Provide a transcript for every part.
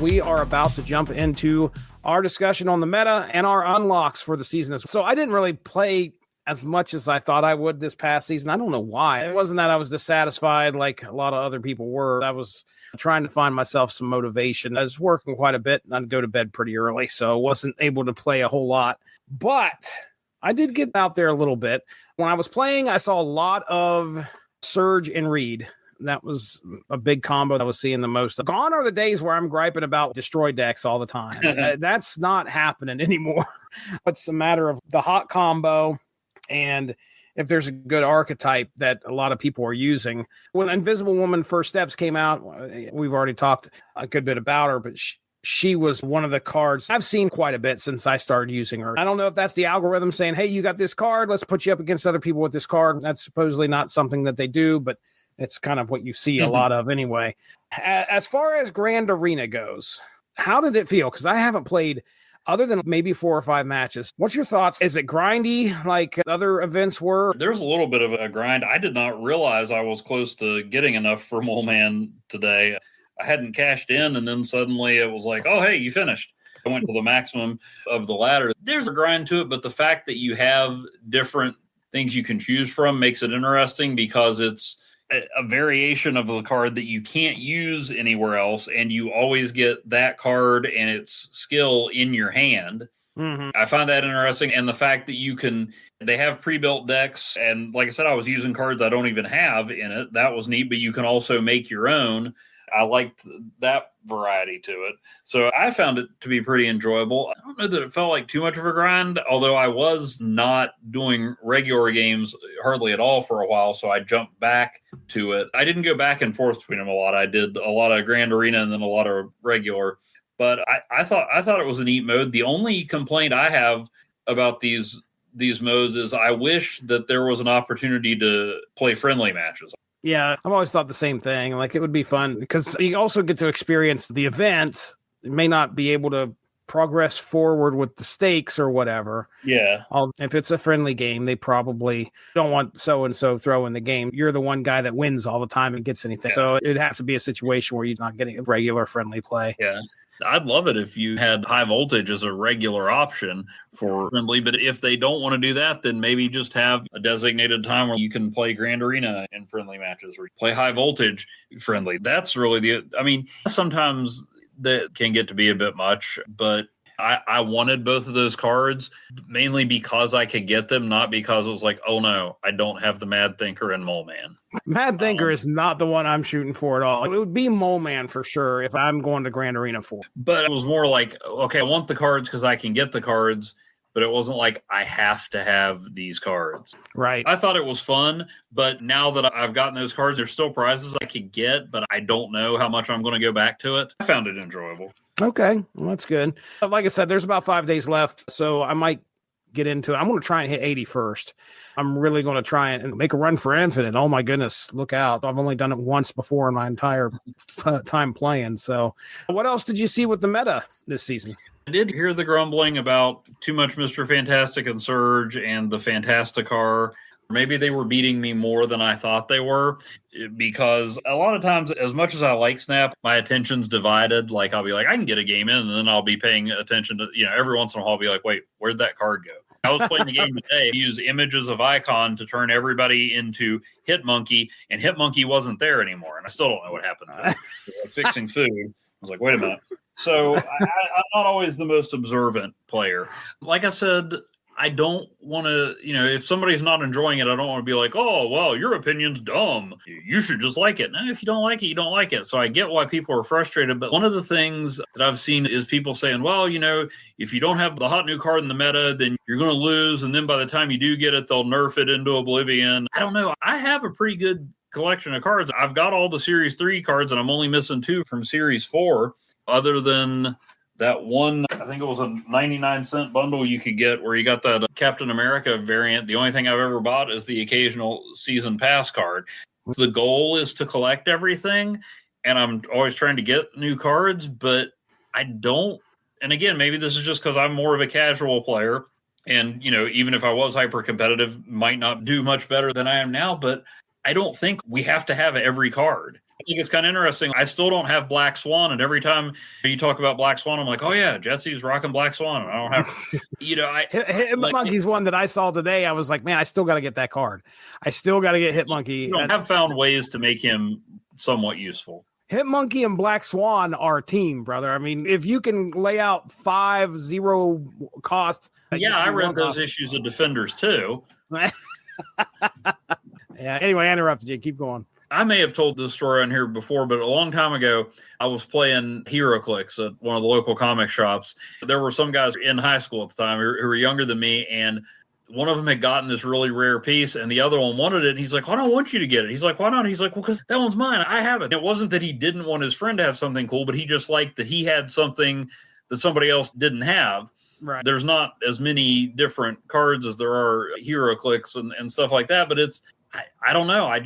we are about to jump into our discussion on the meta and our unlocks for the season. So I didn't really play as much as I thought I would this past season. I don't know why. It wasn't that I was dissatisfied like a lot of other people were. I was trying to find myself some motivation. I was working quite a bit and I'd go to bed pretty early, so I wasn't able to play a whole lot. But I did get out there a little bit. When I was playing, I saw a lot of Surge and Reed. That was a big combo that I was seeing the most. Gone are the days where I'm griping about destroy decks all the time. That's not happening anymore. It's a matter of the hot combo and if there's a good archetype that a lot of people are using. When Invisible Woman First Steps came out, we've already talked a good bit about her, but she was one of the cards I've seen quite a bit since I started using her. I don't know if that's the algorithm saying, hey, you got this card, let's put you up against other people with this card. That's supposedly not something that they do, but it's kind of what you see a lot of anyway. As far as Grand Arena goes, how did it feel? Because I haven't played other than maybe 4 or 5 matches. What's your thoughts? Is it grindy like other events were? There's a little bit of a grind. I did not realize I was close to getting enough for Mole Man today. I hadn't cashed in, and then suddenly it was like, oh, hey, you finished. I went to the maximum of the ladder. There's a grind to it, but the fact that you have different things you can choose from makes it interesting because it's a variation of the card that you can't use anywhere else, and you always get that card and its skill in your hand. Mm-hmm. I find that interesting, and the fact that they have pre-built decks, and like I said, I was using cards I don't even have in it. That was neat, but you can also make your own. I liked that variety to it. So I found it to be pretty enjoyable. I don't know that it felt like too much of a grind, although I was not doing regular games hardly at all for a while, so I jumped back to it. I didn't go back and forth between them a lot. I did a lot of Grand Arena and then a lot of regular. But I thought it was a neat mode. The only complaint I have about these modes is I wish that there was an opportunity to play friendly matches. Yeah, I've always thought the same thing. Like, it would be fun because you also get to experience the event. You may not be able to progress forward with the stakes or whatever. Yeah. If it's a friendly game, they probably don't want so-and-so throwing the game. You're the one guy that wins all the time and gets anything. Yeah. So it'd have to be a situation where you're not getting a regular friendly play. Yeah. I'd love it if you had high voltage as a regular option for friendly, but if they don't want to do that, then maybe just have a designated time where you can play Grand Arena in friendly matches or play high voltage friendly. That's really sometimes that can get to be a bit much, but I wanted both of those cards mainly because I could get them, not because it was like, oh no, I don't have the Mad Thinker and Mole Man. Mad Thinker is not the one I'm shooting for at all. It would be Mole Man for sure if I'm going to Grand Arena for. But it was more like, okay, I want the cards because I can get the cards, but it wasn't like I have to have these cards. Right. I thought it was fun, but now that I've gotten those cards, there's still prizes I could get, but I don't know how much I'm going to go back to it. I found it enjoyable. Okay, well, that's good. Like I said, there's about 5 days left, so I might get into it. I'm going to try and hit 80 first. I'm really going to try and make a run for Infinite. Oh my goodness, look out. I've only done it once before in my entire time playing. So what else did you see with the meta this season? I did hear the grumbling about too much Mr. Fantastic and Surge and the Fantasticar. Maybe they were beating me more than I thought they were, because a lot of times, as much as I like Snap, my attention's divided. Like, I'll be like, I can get a game in, and then I'll be paying attention to, every once in a while I'll be like, wait, where'd that card go? I was playing the game today, use images of Icon to turn everybody into Hitmonkey, and Hitmonkey wasn't there anymore, and I still don't know what happened to it. Fixing food. I was like, wait a minute. So I'm not always the most observant player. Like I said, I don't want to, if somebody's not enjoying it, I don't want to be like, oh, well, your opinion's dumb. You should just like it. No, if you don't like it, you don't like it. So I get why people are frustrated. But one of the things that I've seen is people saying, well, if you don't have the hot new card in the meta, then you're going to lose. And then by the time you do get it, they'll nerf it into oblivion. I don't know. I have a pretty good collection of cards. I've got all the Series 3 cards, and I'm only missing 2 from Series 4, other than that one, I think it was a 99-cent bundle you could get where you got that Captain America variant. The only thing I've ever bought is the occasional season pass card. The goal is to collect everything, and I'm always trying to get new cards, but I don't. And again, maybe this is just because I'm more of a casual player, and, even if I was hyper competitive, might not do much better than I am now, but I don't think we have to have every card. think it's kind of interesting. I still don't have Black Swan, and every time you talk about Black Swan, I'm like, oh yeah, Jesse's rocking Black Swan. And I don't have, Hitmonkey's one that I saw today. I was like, man, I still got to get that card. I still got to get Hitmonkey. I have found ways to make him somewhat useful. Hitmonkey and Black Swan are a team, brother. I mean, if you can lay out 5-0 cost. Yeah, I read those issues of Defenders too. Yeah. Anyway, I interrupted you. Keep going. I may have told this story on here before, but a long time ago, I was playing HeroClix at one of the local comic shops. There were some guys in high school at the time who were younger than me, and one of them had gotten this really rare piece, and the other one wanted it. And he's like, "I don't want you to get it." He's like, "Why not?" He's like, "Well, because that one's mine. I have it." It wasn't that he didn't want his friend to have something cool, but he just liked that he had something that somebody else didn't have. Right. There's not as many different cards as there are HeroClix and stuff like that, but I don't know.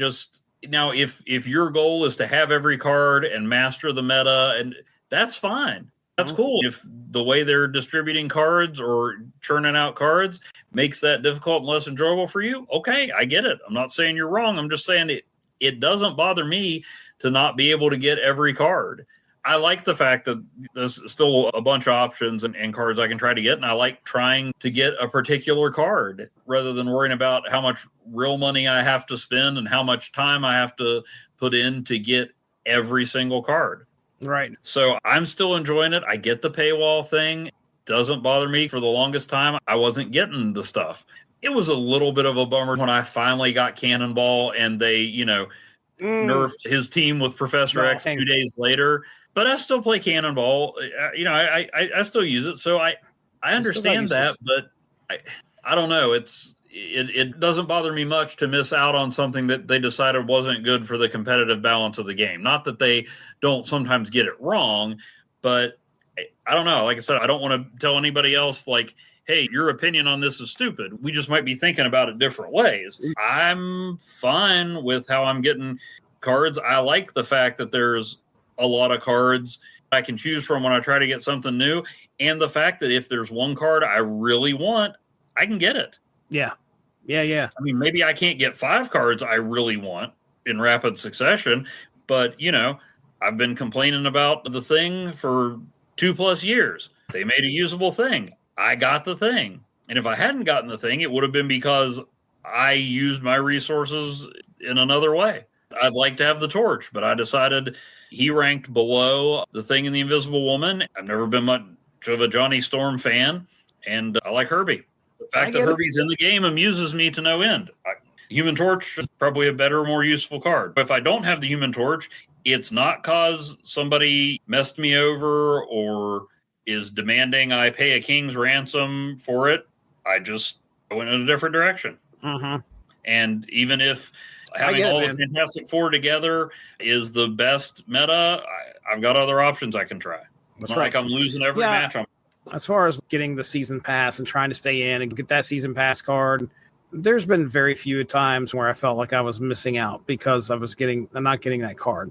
Now, if your goal is to have every card and master the meta, and that's fine. That's cool. If the way they're distributing cards or churning out cards makes that difficult and less enjoyable for you, okay, I get it. I'm not saying you're wrong. I'm just saying it doesn't bother me to not be able to get every card. I like the fact that there's still a bunch of options and cards I can try to get, and I like trying to get a particular card rather than worrying about how much real money I have to spend and how much time I have to put in to get every single card. Right. So I'm still enjoying it. I get the paywall thing. Doesn't bother me. For the longest time, I wasn't getting the stuff. It was a little bit of a bummer when I finally got Cannonball and they, nerfed his team with Professor X 2 days later. But I still play Cannonball. I still use it. So I understand that, but I don't know. It doesn't bother me much to miss out on something that they decided wasn't good for the competitive balance of the game. Not that they don't sometimes get it wrong, but I don't know. Like I said, I don't want to tell anybody else like, hey, your opinion on this is stupid. We just might be thinking about it different ways. I'm fine with how I'm getting cards. I like the fact that there's a lot of cards I can choose from when I try to get something new. And the fact that if there's one card I really want, I can get it. Yeah. Yeah. I mean, maybe I can't get 5 cards I really want in rapid succession, but, I've been complaining about the thing for 2+ years. They made a usable thing. I got the thing. And if I hadn't gotten the thing, it would have been because I used my resources in another way. I'd like to have the torch, but I decided he ranked below the thing in the Invisible Woman. I've never been much of a Johnny Storm fan, and I like Herbie. The fact that Herbie's in the game amuses me to no end. Human Torch is probably a better, more useful card. But if I don't have the Human Torch, it's not because somebody messed me over or is demanding I pay a king's ransom for it. I went in a different direction. Mm-hmm. And even if having all the Fantastic Four together is the best meta, I've got other options I can try. It's not like I'm losing every match. As far as getting the season pass and trying to stay in and get that season pass card, there's been very few times where I felt like I was missing out because I'm not getting that card.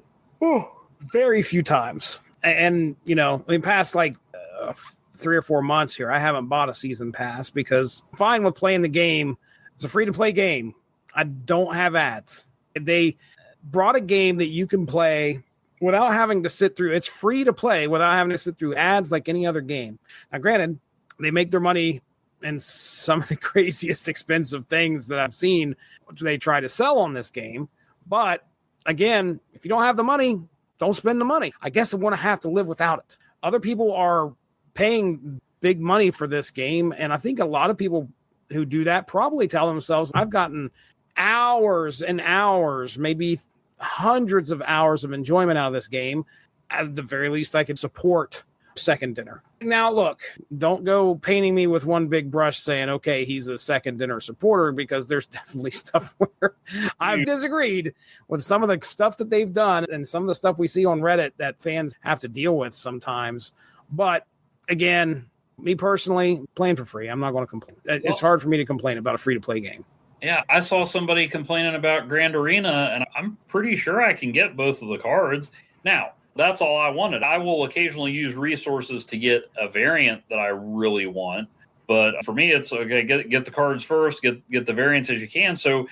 Very few times. And, in the past 3 or 4 months here, I haven't bought a season pass because I'm fine with playing the game. It's a free-to-play game. I don't have ads. They brought a game that you can play without having to sit through. It's free to play without having to sit through ads like any other game. Now, granted, they make their money in some of the craziest expensive things that I've seen, which they try to sell on this game. But again, if you don't have the money, don't spend the money. I guess I want to have to live without it. Other people are paying big money for this game. And I think a lot of people who do that probably tell themselves, I've gotten hours and hours, maybe hundreds of hours of enjoyment out of this game. At the very least, I could support second dinner. Now, look, don't go painting me with one big brush saying, okay, he's a second dinner supporter, because there's definitely stuff where I've disagreed with some of the stuff that they've done and some of the stuff we see on Reddit that fans have to deal with sometimes. But again, me personally, playing for free, I'm not going to complain. It's hard for me to complain about a free-to-play game. Yeah, I saw somebody complaining about Grand Arena, and I'm pretty sure I can get both of the cards. Now, that's all I wanted. I will occasionally use resources to get a variant that I really want. But for me, it's okay, get the cards first, get the variants as you can. So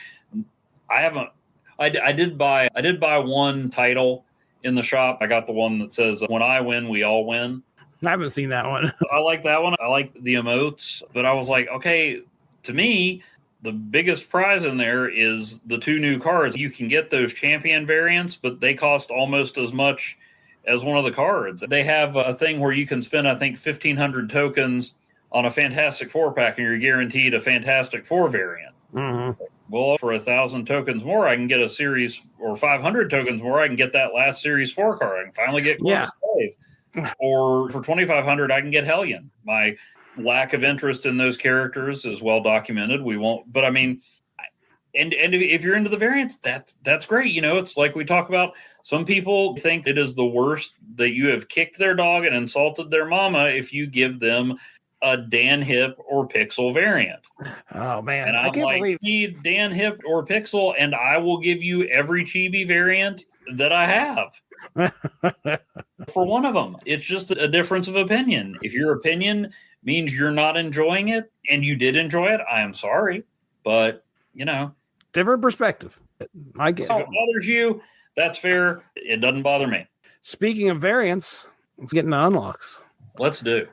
I did buy one title in the shop. I got the one that says, "When I win, we all win." I haven't seen that one. I like that one. I like the emotes, but I was like, okay, to me, the biggest prize in there is the 2 new cards. You can get those champion variants, but they cost almost as much as one of the cards. They have a thing where you can spend, I think, 1,500 tokens on a Fantastic Four pack, and you're guaranteed a Fantastic Four variant. Mm-hmm. Well, for 1,000 tokens more, I can get a series, or 500 tokens more, I can get that last Series 4 card. I can finally get Corvus Glaive. Or for 2,500, I can get Hellion. My lack of interest in those characters is well documented. We won't, but I mean, and if you're into the variants, that's great. You know, it's like we talk about. Some people think it is the worst that you have kicked their dog and insulted their mama if you give them a Dan Hip or Pixel variant. Oh man, and I'm like, need Dan Hip or Pixel, and I will give you every chibi variant that I have. For one of them. It's just a difference of opinion. If your opinion means you're not enjoying it and you did enjoy it, I am sorry, but you know, different perspective. I get if it bothers you, that's fair. It doesn't bother me. Speaking of variants, let's get into unlocks. Let's do.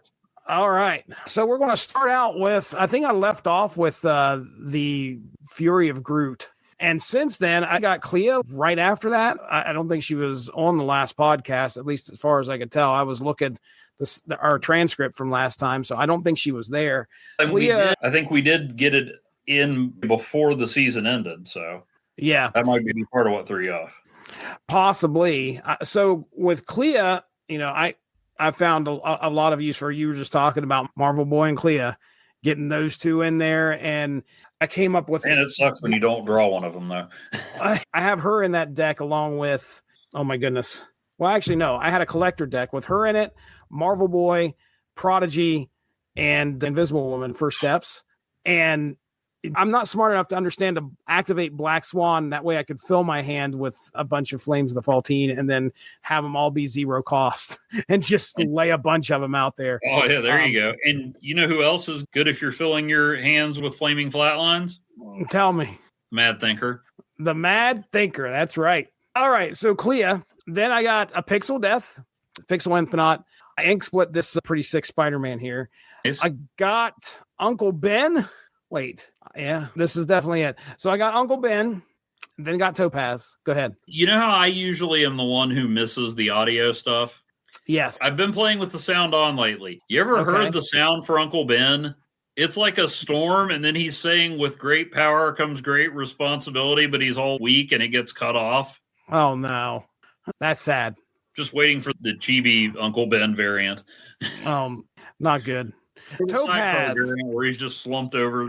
All right. So we're going to start out with, I think I left off with the Fury of Groot. And since then, I got Clea right after that. I don't think she was on the last podcast, at least as far as I could tell. I was looking our transcript from last time, so I don't think she was there. Clea, I think we did get it in before the season ended, so yeah, that might be part of what threw you off. Possibly. So with Clea, you know, I found a lot of use for, you were just talking about Marvel Boy and Clea, getting those 2 in there, and I came up with... And it sucks when you don't draw one of them, though. I have her in that deck along with... Oh, my goodness. Well, actually, no. I had a collector deck with her in it, Marvel Boy, Prodigy, and the Invisible Woman, First Steps. And I'm not smart enough to understand to activate Black Swan. That way I could fill my hand with a bunch of Flames of the Faltine and then have them all be 0 cost and just lay a bunch of them out there. Oh, yeah, there you go. And you know who else is good if you're filling your hands with Flaming Flatlines? Tell me. Mad Thinker. The Mad Thinker. That's right. All right. So Clea. Then I got a Pixel Death, Pixel Infinite. I ink split this pretty sick Spider-Man here. Yes. I got Uncle Ben. Wait, yeah, this is definitely it. So I got Uncle Ben, then got Topaz. Go ahead. You know how I usually am the one who misses the audio stuff? Yes. I've been playing with the sound on lately. You ever heard the sound for Uncle Ben? It's like a storm, and then he's saying, with great power comes great responsibility, but he's all weak and it gets cut off. Oh, no. That's sad. Just waiting for the chibi Uncle Ben variant. Not good. Topaz, where he's just slumped over.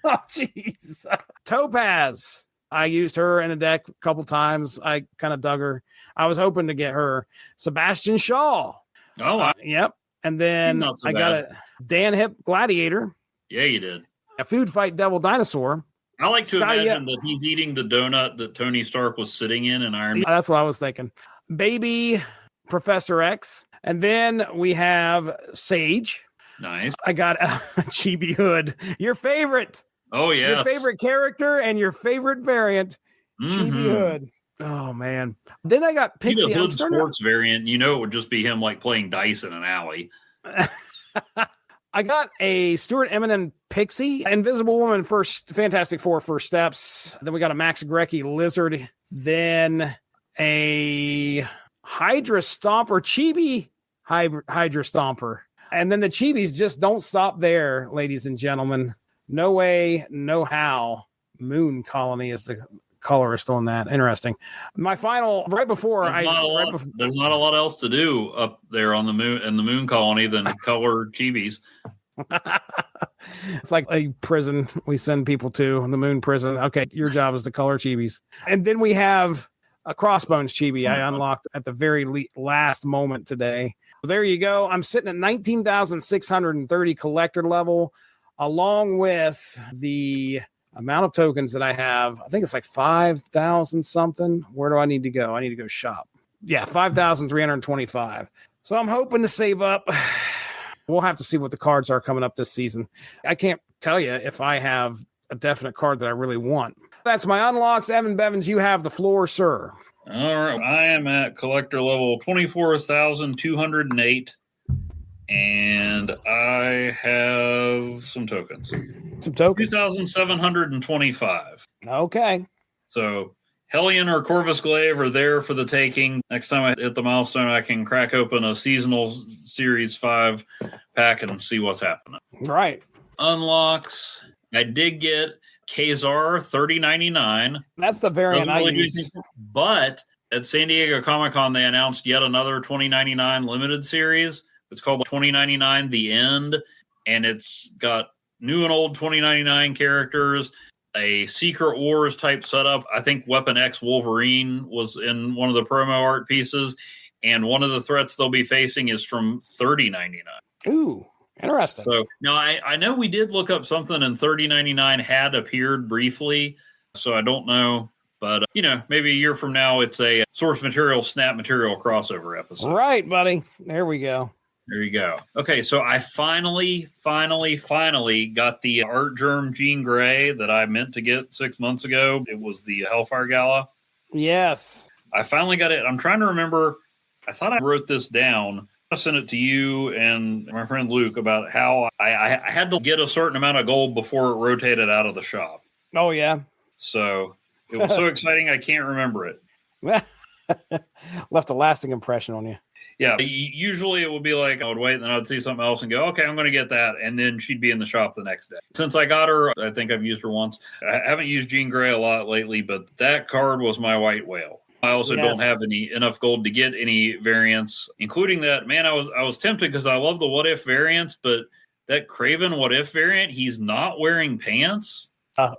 Oh, jeez. Topaz. I used her in a deck a couple times. I kind of dug her. I was hoping to get her. Sebastian Shaw. Oh, yep. And then I got a Dan Hip Gladiator. Yeah, you did. A Food Fight Devil Dinosaur. I like to imagine that he's eating the donut that Tony Stark was sitting in Iron Man. That's what I was thinking. Baby Professor X. And then we have Sage. Nice. I got a Chibi Hood. Your favorite. Oh, yeah. Your favorite character and your favorite variant. Chibi Hood. Oh, man. Then I got Pixie. The Hood Sports variant. You know it would just be him like playing dice in an alley. I got a Stuart Eminem Pixie, Invisible Woman First, Fantastic Four First Steps. Then we got a Max Grecki Lizard. Then a Hydra Stomper, Chibi Hydra Stomper. And then the Chibis just don't stop there, ladies and gentlemen. No way, no how. Moon Colony is the colorist on that. Interesting. My final, there's not a lot else to do up there on the moon and the Moon Colony than color Chibis. It's like a prison we send people to, the Moon Prison. Okay, your job is to color Chibis. And then we have a Crossbones Chibi I unlocked at the very last moment today. There you go. I'm sitting at 19,630 collector level, along with the amount of tokens that I have. I think it's like 5,000 something. Where do I need to go? I need to go shop. Yeah, 5,325. So I'm hoping to save up. We'll have to see what the cards are coming up this season. I can't tell you if I have a definite card that I really want. That's my unlocks. Evan Bevins, you have the floor, sir. All right. I am at collector level 24,208. And I have some tokens. Some tokens. 2,725. Okay. So Hellion or Corvus Glaive are there for the taking. Next time I hit the milestone, I can crack open a seasonal Series 5 pack and see what's happening. Right. Unlocks. I did get Kazar 3099. That's the variant I use. But at San Diego Comic-Con, they announced yet another 2099 limited series. It's called 2099 The End, and it's got new and old 2099 characters, a Secret Wars type setup. I think Weapon X Wolverine was in one of the promo art pieces, and one of the threats they'll be facing is from 3099. Ooh, interesting. So now I know we did look up something, and 3099 had appeared briefly, so I don't know. But, maybe a year from now, it's a source material, snap material crossover episode. Right, buddy. There we go. There you go. Okay, so I finally got the Art Germ Jean Grey that I meant to get 6 months ago. It was the Hellfire Gala. Yes. I finally got it. I'm trying to remember. I thought I wrote this down. I sent it to you and my friend Luke about how I had to get a certain amount of gold before it rotated out of the shop. Oh, yeah. So it was so exciting, I can't remember it. Left a lasting impression on you. Yeah, usually it would be like I would wait and then I'd see something else and go, okay, I'm going to get that. And then she'd be in the shop the next day. Since I got her, I think I've used her once. I haven't used Jean Grey a lot lately, but that card was my white whale. I also don't have enough gold to get any variants, including that. Man, I was tempted because I love the What If variants, but that Craven What If variant, he's not wearing pants.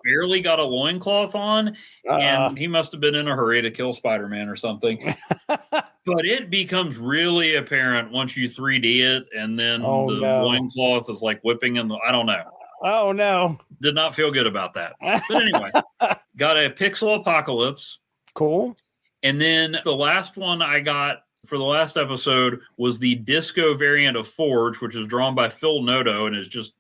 Barely got a loincloth on, and he must have been in a hurry to kill Spider-Man or something. But it becomes really apparent once you 3D it, and then loincloth is like whipping in the... I don't know. Oh, no. Did not feel good about that. But anyway, got a Pixel Apocalypse. Cool. And then the last one I got for the last episode was the Disco variant of Forge, which is drawn by Phil Noto and is just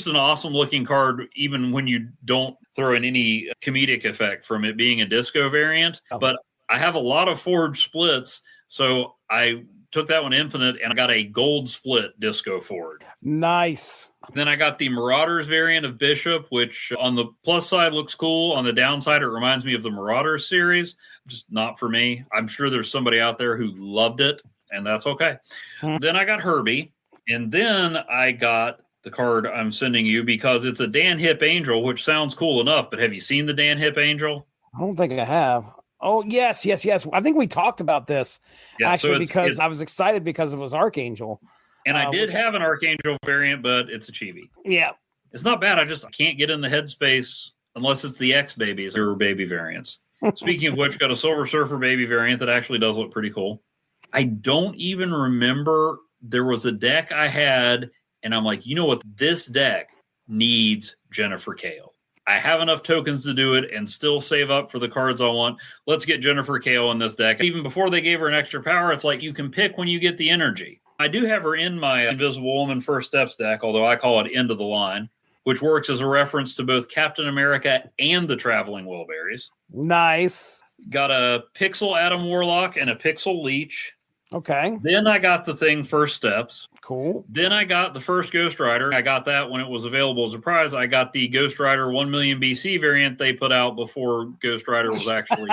an awesome looking card, even when you don't throw in any comedic effect from it being a disco variant. Oh. But I have a lot of Forge splits, so I took that one infinite and I got a gold split disco Forge. Nice. Then I got the Marauders variant of Bishop, which on the plus side looks cool. On the downside, it reminds me of the Marauders series. Just not for me. I'm sure there's somebody out there who loved it, and that's okay. Then I got Herbie, and then I got the card I'm sending you because it's a Dan Hip Angel, which sounds cool enough, but have you seen the Dan Hip Angel? I don't think I have. Oh, yes. I think we talked about this, actually, so because I was excited because it was Archangel. And I did have an Archangel variant, but it's a chibi. Yeah. It's not bad. I just can't get in the headspace unless it's the X babies or baby variants. Speaking of which, got a Silver Surfer baby variant that actually does look pretty cool. I don't even remember. There was a deck I had, and I'm like, you know what? This deck needs Jennifer Kale. I have enough tokens to do it and still save up for the cards I want. Let's get Jennifer Kale in this deck. Even before they gave her an extra power, it's like you can pick when you get the energy. I do have her in my Invisible Woman First Steps deck, although I call it End of the Line, which works as a reference to both Captain America and the Traveling Wilburys. Nice. Got a Pixel Adam Warlock and a Pixel Leech. Okay. Then I got the thing First Steps. Cool. Then I got the first Ghost Rider. I got that when it was available as a prize. I got the Ghost Rider 1 million BC variant they put out before Ghost Rider was actually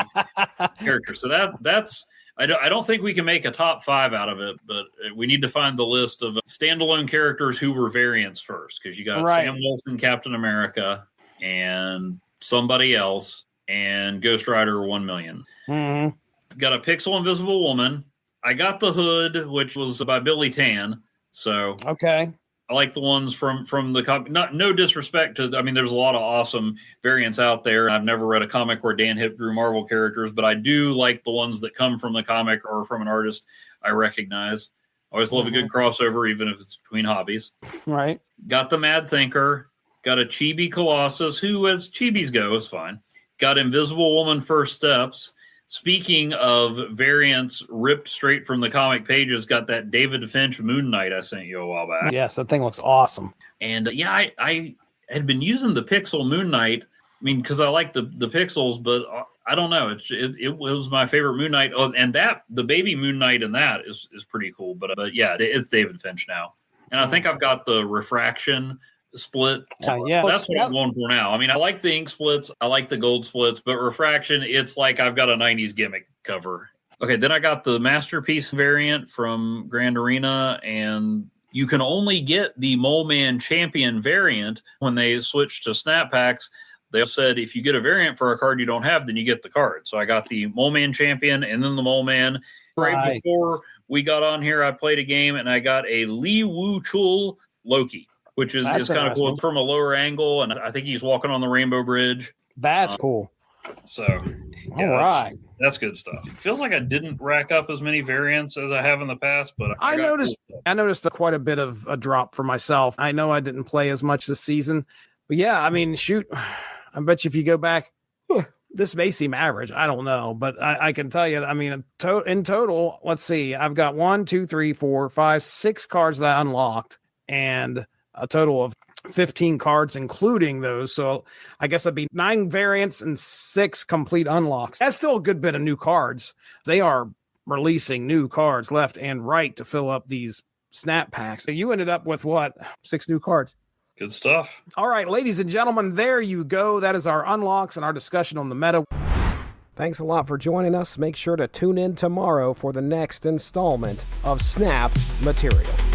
a character. So that's I don't think we can make a top 5 out of it, but we need to find the list of standalone characters who were variants first, because you got Sam Wilson, Captain America, and somebody else, and Ghost Rider 1 million. Mm-hmm. Got a Pixel Invisible Woman. I got the Hood, which was by Billy Tan. So okay, I like the ones from the comic. No disrespect to, I mean, there's a lot of awesome variants out there. I've never read a comic where Dan Hip drew Marvel characters, but I do like the ones that come from the comic or from an artist I recognize. I always love a good crossover, even if it's between hobbies. Right. Got the Mad Thinker. Got a Chibi Colossus, who, as Chibis go, is fine. Got Invisible Woman First Steps. Speaking of variants ripped straight from the comic pages, got that David Finch Moon Knight I sent you a while back. Yes, that thing looks awesome. And I had been using the Pixel Moon Knight, I mean, because I like the pixels, but I don't know. It was my favorite Moon Knight. Oh, and the baby Moon Knight in that is pretty cool. But yeah, it's David Finch now, and I think I've got the refraction split. Yeah, that's what I'm going for now. I mean, I like the ink splits, I like the gold splits, but refraction, it's like I've got a 90s gimmick cover. Okay, then I got the Masterpiece variant from Grand Arena, and you can only get the Mole Man Champion variant when they switched to snap packs. They said if you get a variant for a card you don't have, then you get the card. So I got the Mole Man Champion and then the Mole Man. Right before we got on here, I played a game and I got a Lee Woo Chul Loki, which is kind of cool. It's from a lower angle, and I think he's walking on the Rainbow Bridge. That's cool. So, yeah, all right. That's good stuff. It feels like I didn't rack up as many variants as I have in the past, but I noticed quite a bit of a drop for myself. I know I didn't play as much this season, but yeah, I mean, shoot, I bet you if you go back, this may seem average. I don't know, but I can tell you, I mean, in total, let's see, I've got 1, 2, 3, 4, 5, 6 cards that I unlocked, and a total of 15 cards, including those. So I guess that'd be 9 variants and 6 complete unlocks. That's still a good bit of new cards. They are releasing new cards left and right to fill up these snap packs. So you ended up with what? 6 new cards. Good stuff. All right, ladies and gentlemen, there you go. That is our unlocks and our discussion on the meta. Thanks a lot for joining us. Make sure to tune in tomorrow for the next installment of Snap Material.